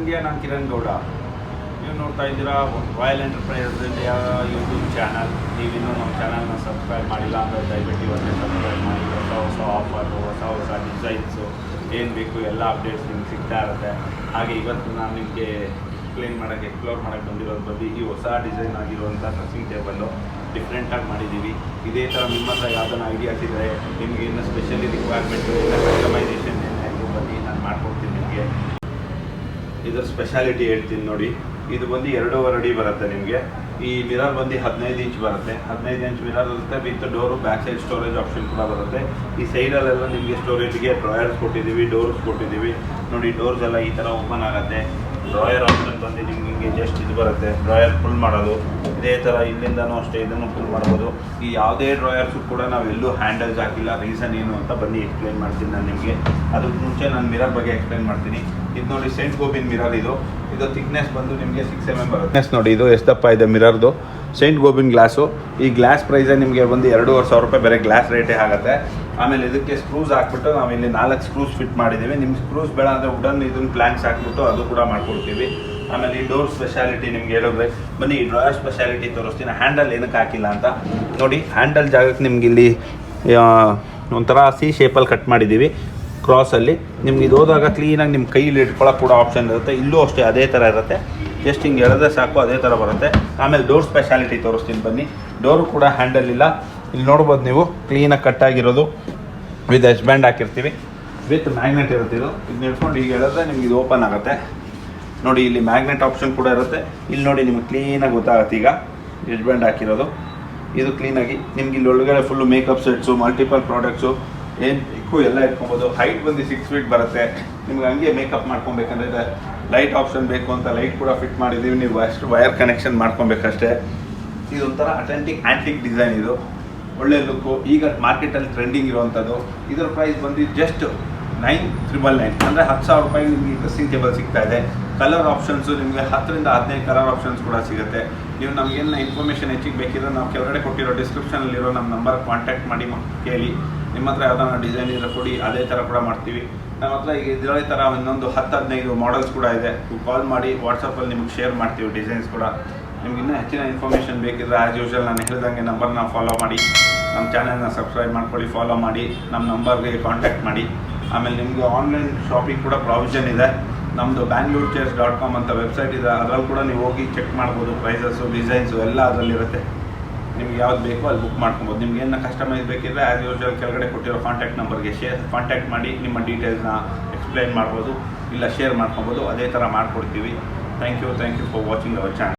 India, ನಾನು ಕಿರಣ್ ಗೌಡ. ನೀವು ನೋಡ್ತಾ ಇದ್ದೀರಾ royal enterprises India YouTube channel. ನೀವಿನ್ನೂ ನಮ್ಮ ಚಾನಲ್ನ ಸಬ್ಸ್ಕ್ರೈಬ್ ಮಾಡಿಲ್ಲ ಅಂದರೆ ದಯವಿಟ್ಟು ಇವತ್ತೇ ಸಬ್ಸ್ಕ್ರೈಬ್ ಮಾಡಿ. ಹೊಸ ಆಫರು, ಹೊಸ ಡಿಸೈನ್ಸು ಏನು ಬೇಕು ಎಲ್ಲ ಅಪ್ಡೇಟ್ಸ್ ನಿಮ್ಗೆ ಸಿಗ್ತಾ ಇರುತ್ತೆ. ಹಾಗೆ ಇವತ್ತು ನಾನು ನಿಮಗೆ ಎಕ್ಸ್ಪ್ಲೋರ್ ಮಾಡೋಕ್ಕೆ ಬಂದಿರೋದು ಬಂದು ಈ ಹೊಸ ಡಿಸೈನ್ ಆಗಿರುವಂಥ ಡ್ರೆಸ್ಸಿಂಗ್ ಟೇಬಲ್ಲು ಡಿಫ್ರೆಂಟಾಗಿ ಮಾಡಿದ್ದೀವಿ. ಇದೇ ಥರ ನಿಮ್ಮ ಹತ್ರ ಯಾವುದನ್ನ ಐಡಿಯಾಸ್ ಇದ್ದರೆ, ನಿಮಗೆ ಇನ್ನೂ ಸ್ಪೆಷಲಿ ರಿಕ್ವೈರ್ಮೆಂಟು, ಇಲ್ಲ ಕಸ್ಟಮೈಸೇಷನ್ ಏನಾಯಿತು ಬನ್ನಿ ನಾನು ಮಾಡ್ಕೊಡ್ತೀನಿ ನಿಮಗೆ. ಇದರ ಸ್ಪೆಷಾಲಿಟಿ ಹೇಳ್ತೀನಿ ನೋಡಿ. ಇದು ಬಂದು 2.5 ಅಡಿ ಬರುತ್ತೆ ನಿಮಗೆ. ಈ ಮಿರರ್ ಬಂದು 15 ಇಂಚ್ ಬರುತ್ತೆ. 15 ಇಂಚ್ ಮಿರರ್ ಇರುತ್ತೆ. With door, back side storage option ಕೂಡ ಬರುತ್ತೆ. ಈ ಸೈಡಲ್ಲೆಲ್ಲ ನಿಮಗೆ ಸ್ಟೋರೇಜ್ಗೆ ಡ್ರಾಯರ್ಸ್ ಕೊಟ್ಟಿದ್ದೀವಿ, ಡೋರ್ಸ್ ಕೊಟ್ಟಿದ್ದೀವಿ ನೋಡಿ. ಡೋರ್ಸ್ ಎಲ್ಲ ಈ ಥರ ಓಪನ್ ಆಗುತ್ತೆ. ಡ್ರಾಯರ್ ಆಪ್ಷನ್ ಬಂದು ನಿಮಗೆ ಜಸ್ಟ್ ಇದು ಬರುತ್ತೆ, ಡ್ರಾಯರ್ ಫುಲ್ ಮಾಡೋದು. ಇದೇ ಥರ ಇಲ್ಲಿಂದನೂ ಅಷ್ಟೇ ಇದನ್ನು ಫುಲ್ ಮಾಡ್ಬೋದು. ಈ ಯಾವುದೇ ಡ್ರಾಯರ್ಸು ಕೂಡ ನಾವೆಲ್ಲೂ ಹ್ಯಾಂಡಲ್ಸ್ ಹಾಕಿಲ್ಲ. ರೀಸನ್ ಏನು ಅಂತ ಬನ್ನಿ ಎಕ್ಸ್ಪ್ಲೈನ್ ಮಾಡ್ತೀನಿ ನಾನು ನಿಮಗೆ. ಅದಕ್ಕೆ ಮುಂಚೆ ನಾನು ಮಿರರ್ ಬಗ್ಗೆ ಎಕ್ಸ್ಪ್ಲೈನ್ ಮಾಡ್ತೀನಿ. ಇದು ನೋಡಿ ಸೆಂಟ್ ಗೋಬಿನ್ ಮಿರರ್. ಇದು ಥಿಕ್ನೆಸ್ ಬಂದು ನಿಮಗೆ 6 mm ಬರುತ್ತೆ. ನೋಡಿ ಇದು ಎಷ್ಟು ದಪ್ಪ ಇದೆ ಮಿರರ್ದು. Saint Gobain glass. ಈ ಗ್ಲಾಸ್ ಪ್ರೈಸೇ ನಿಮಗೆ ಬಂದು 2,500 ರೂಪಾಯಿ ಬೇರೆ ಗ್ಲಾಸ್ ರೇಟೇ ಆಗುತ್ತೆ. ಆಮೇಲೆ ಇದಕ್ಕೆ ಸ್ಕ್ರೂಸ್ ಹಾಕ್ಬಿಟ್ಟು ನಾವಿಲ್ಲಿ 4 ಸ್ಕ್ರೂಸ್ ಫಿಟ್ ಮಾಡಿದ್ದೀವಿ. ನಿಮ್ಗೆ ಸ್ಕ್ರೂಸ್ ಬೇಡ ಅಂದರೆ ವುಡನ್ ಇದನ್ನು ಪ್ಲ್ಯಾಂಕ್ಸ್ ಹಾಕ್ಬಿಟ್ಟು ಅದು ಕೂಡ ಮಾಡ್ಕೊಡ್ತೀವಿ. ಆಮೇಲೆ ಈ ಡೋರ್ ಸ್ಪೆಷಾಲಿಟಿ ನಿಮ್ಗೆ ಹೇಳಿದ್ರೆ ಬನ್ನಿ ಈ ಡ್ರಾಯರ್ ಸ್ಪೆಷಾಲಿಟಿ ತೋರಿಸ್ತೀನಿ. ಹ್ಯಾಂಡಲ್ ಏನಕ್ಕೆ ಹಾಕಿಲ್ಲ ಅಂತ ನೋಡಿ. ಹ್ಯಾಂಡಲ್ ಜಾಗಕ್ಕೆ ನಿಮ್ಗೆ ಇಲ್ಲಿ ಒಂಥರ ಸಿ ಶೇಪಲ್ಲಿ ಕಟ್ ಮಾಡಿದ್ದೀವಿ ಕ್ರಾಸಲ್ಲಿ. ನಿಮ್ಗೆ ಇದು ಹೋದಾಗ ಕ್ಲೀನಾಗಿ ನಿಮ್ಮ ಕೈಯಲ್ಲಿ ಇಟ್ಕೊಳ್ಳೋಕೆ ಕೂಡ ಆಪ್ಷನ್ ಇರುತ್ತೆ. ಇಲ್ಲೂ ಅಷ್ಟೇ ಅದೇ ಥರ ಇರುತ್ತೆ. ಜಸ್ಟ್ ಹಿಂಗೆ ಎಳೆದ್ರೆ ಸಾಕು ಅದೇ ಥರ ಬರುತ್ತೆ. ಆಮೇಲೆ ಡೋರ್ ಸ್ಪೆಷಾಲಿಟಿ ತೋರಿಸ್ತೀನಿ ಬನ್ನಿ. ಡೋರು ಕೂಡ ಹ್ಯಾಂಡಲ್ ಇಲ್ಲ. ಇಲ್ಲಿ ನೋಡ್ಬೋದು ನೀವು ಕ್ಲೀನಾಗಿ ಕಟ್ಟಾಗಿರೋದು. ವಿತ್ ಎಸ್ ಬ್ಯಾಂಡ್ ಹಾಕಿರ್ತೀವಿ. ವಿತ್ ಮ್ಯಾಗ್ನೆಟ್ ಇರುತ್ತೆ. ಇದು ಇಟ್ಕೊಂಡು ಈಗ ಹೇಳಿದ್ರೆ ನಿಮ್ಗೆ ಇದು ಓಪನ್ ಆಗುತ್ತೆ ನೋಡಿ. ಇಲ್ಲಿ ಮ್ಯಾಗ್ನೆಟ್ ಆಪ್ಷನ್ ಕೂಡ ಇರುತ್ತೆ. ಇಲ್ಲಿ ನೋಡಿ ನಿಮ್ಗೆ ಕ್ಲೀನಾಗಿ ಗೊತ್ತಾಗುತ್ತೆ. ಈಗ ಎಸ್ ಬ್ಯಾಂಡ್ ಹಾಕಿರೋದು ಇದು ಕ್ಲೀನಾಗಿ ನಿಮ್ಗೆ ಇಲ್ಲಿ ಒಳಗಡೆ full makeup sets, multiple products ಏನು ಬೇಕು ಎಲ್ಲ ಇಟ್ಕೊಬೋದು. ಹೈಟ್ ಬಂದು 6 feet ಬರುತ್ತೆ. ನಿಮ್ಗೆ ಹಂಗೆ ಮೇಕಪ್ ಮಾಡ್ಕೊಬೇಕಂದ್ರೆ ಲೈಟ್ ಆಪ್ಷನ್ ಬೇಕು ಅಂತ ಲೈಟ್ ಕೂಡ ಫಿಟ್ ಮಾಡಿದ್ದೀವಿ. ನೀವು ಅಷ್ಟು ವೈರ್ ಕನೆಕ್ಷನ್ ಮಾಡ್ಕೊಬೇಕಷ್ಟೇ. ಇದೊಂಥರ ಅಟೆಂಟಿಕ್ ಆ್ಯಂಟಿಕ್ ಡಿಸೈನ್. ಇದು ಒಳ್ಳೆ ಲುಕ್ಕು. ಈಗ ಮಾರ್ಕೆಟಲ್ಲಿ ಟ್ರೆಂಡಿಂಗ್ ಇರುವಂಥದ್ದು. ಇದರ ಪ್ರೈಸ್ ಬಂದು ಜಸ್ಟ್ 9,999 ಅಂದರೆ 10,000 ರೂಪಾಯಿ ನಿಮಗೆ ಡ್ರೆಸ್ಸಿಂಗ್ ಟೇಬಲ್ ಸಿಗ್ತಾ ಇದೆ. ಕಲರ್ ಆಪ್ಷನ್ಸು ನಿಮಗೆ 10 ರಿಂದ 15 ಕಲರ್ ಆಪ್ಷನ್ಸ್ ಕೂಡ ಸಿಗುತ್ತೆ. ನೀವು ನಮಗೇನು ಇನ್ಫಾರ್ಮೇಷನ್ ಹೆಚ್ಚಿಗೆ ಬೇಕಿದ್ರೆ ನಾವು ಕೆಳಗಡೆ ಕೊಟ್ಟಿರೋ ಡಿಸ್ಕ್ರಿಪ್ಷನಲ್ಲಿರೋ ನಮ್ಮ ನಂಬರ್ ಕಾಂಟ್ಯಾಕ್ಟ್ ಮಾಡಿ ಕೇಳಿ. ನಿಮ್ಮ ಹತ್ರ ಯಾವ್ದಾರ ಡಿಸೈನ್ ಇದ್ರೆ ಕೊಡಿ, ಅದೇ ಥರ ಕೂಡ ಮಾಡ್ತೀವಿ. ನಮ್ಮ ಹತ್ರ ಈಗ ಇದೇ ಥರ ಇನ್ನೊಂದು 10-15 ಮಾಡೆಲ್ಸ್ ಕೂಡ ಇದೆ. ನೀವು ಕಾಲ್ ಮಾಡಿ ವಾಟ್ಸಪ್ಪಲ್ಲಿ ನಿಮ್ಗೆ ಶೇರ್ ಮಾಡ್ತೀವಿ ಡಿಸೈನ್ಸ್ ಕೂಡ. ನಿಮ್ಗೆ ಇನ್ನೂ ಹೆಚ್ಚಿನ ಇನ್ಫಾರ್ಮೇಷನ್ ಬೇಕಿದ್ರೆ ಆ್ಯಸ್ ಯೂಶುವಲ್ ನಾನು ಹೇಳಿದಂಗೆ ನಂಬರ್ನ ಫಾಲೋ ಮಾಡಿ, ನಮ್ಮ ಚಾನಲ್ನ ಸಬ್ಸ್ಕ್ರೈಬ್ ಮಾಡ್ಕೊಳ್ಳಿ, ಫಾಲೋ ಮಾಡಿ, ನಮ್ಮ ನಂಬರ್ಗೆ ಕಾಂಟ್ಯಾಕ್ಟ್ ಮಾಡಿ. ಆಮೇಲೆ ನಿಮಗೆ ಆನ್ಲೈನ್ ಶಾಪಿಂಗ್ ಕೂಡ ಪ್ರಾವಿಷನ್ ಇದೆ. ನಮ್ಮದು bangalorechairs.com ಅಂತ ವೆಬ್ಸೈಟ್ ಇದೆ. ಅದರಲ್ಲಿ ಕೂಡ ನೀವು ಹೋಗಿ ಚೆಕ್ ಮಾಡ್ಬೋದು. ಪ್ರೈಸಸ್ಸು, ಡಿಸೈನ್ಸು ಎಲ್ಲ ಅದರಲ್ಲಿರುತ್ತೆ. ನಿಮ್ಗೆ ಯಾವ್ದು ಬೇಕೋ ಅಲ್ಲಿ ಬುಕ್ ಮಾಡ್ಕೊಬೋದು. ನಿಮ್ಗೆ ಏನು ಕಸ್ಟಮೈಸ್ ಬೇಕಿದ್ರೆ ಆ್ಯಸ್ ಯೂಶುವಲ್ ಕೆಳಗಡೆ ಕೊಟ್ಟಿರೋ ಕಾಂಟ್ಯಾಕ್ಟ್ ನಂಬರ್ಗೆ ಕಾಂಟ್ಯಾಕ್ಟ್ ಮಾಡಿ ನಿಮ್ಮ ಡೀಟೇಲ್ಸ್ನ ಎಕ್ಸ್ಪ್ಲೈನ್ ಮಾಡ್ಬೋದು, ಇಲ್ಲ ಶೇರ್ ಮಾಡ್ಕೊಬೋದು. ಅದೇ ಥರ ಮಾಡಿಕೊಡ್ತೀವಿ. Thank you for watching our channel.